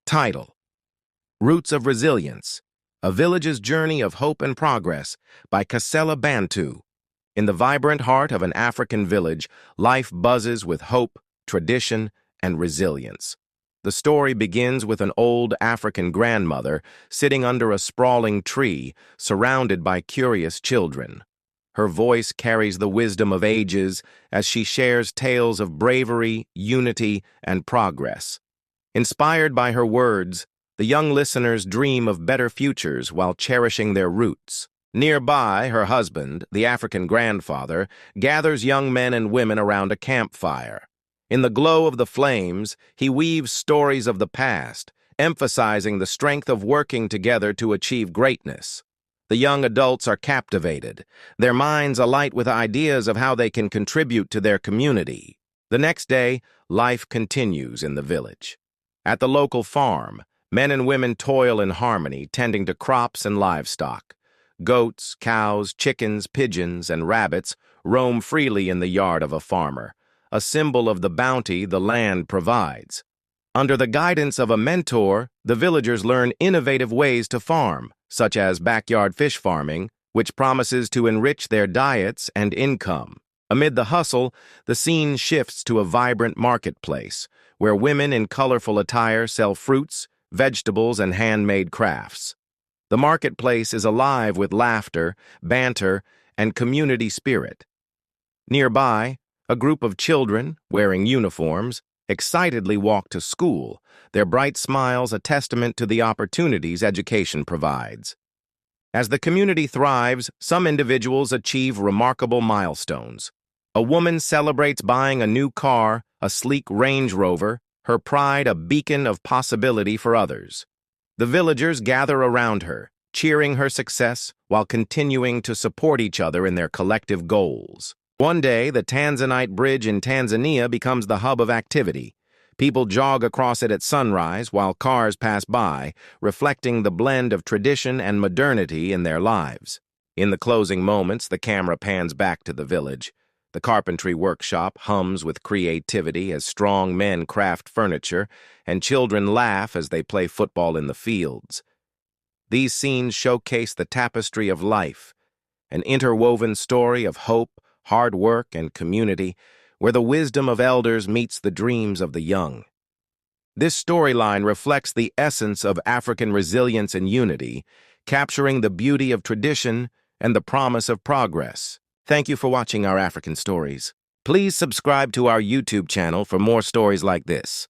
Title: Roots of Resilience, A Village's Journey of Hope and Progress by Kasela Bantu. In the vibrant heart of an African village, life buzzes with hope, tradition, and resilience. The story begins with an old African grandmother sitting under a sprawling tree, surrounded by curious children. Her voice carries the wisdom of ages as she shares tales of bravery, unity, and progress. Inspired by her words, the young listeners dream of better futures while cherishing their roots. Nearby, her husband, the African grandfather, gathers young men and women around a campfire. In the glow of the flames, he weaves stories of the past, emphasizing the strength of working together to achieve greatness. The young adults are captivated, their minds alight with ideas of how they can contribute to their community. The next day, life continues in the village. At the local farm, men and women toil in harmony, tending to crops and livestock. Goats, cows, chickens, pigeons, and rabbits roam freely in the yard of a farmer, a symbol of the bounty the land provides. Under the guidance of a mentor, the villagers learn innovative ways to farm, such as backyard fish farming, which promises to enrich their diets and income. Amid the hustle, the scene shifts to a vibrant marketplace, where women in colorful attire sell fruits, vegetables, and handmade crafts. The marketplace is alive with laughter, banter, and community spirit. Nearby, a group of children, wearing uniforms, excitedly walk to school, their bright smiles a testament to the opportunities education provides. As the community thrives, some individuals achieve remarkable milestones. A woman celebrates buying a new car, a sleek Range Rover, her pride a beacon of possibility for others. The villagers gather around her, cheering her success while continuing to support each other in their collective goals. One day, the Tanzanite Bridge in Tanzania becomes the hub of activity. People jog across it at sunrise while cars pass by, reflecting the blend of tradition and modernity in their lives. In the closing moments, the camera pans back to the village. The carpentry workshop hums with creativity as strong men craft furniture, and children laugh as they play football in the fields. These scenes showcase the tapestry of life, an interwoven story of hope, hard work, and community, where the wisdom of elders meets the dreams of the young. This storyline reflects the essence of African resilience and unity, capturing the beauty of tradition and the promise of progress. Thank you for watching our African stories. Please subscribe to our YouTube channel for more stories like this.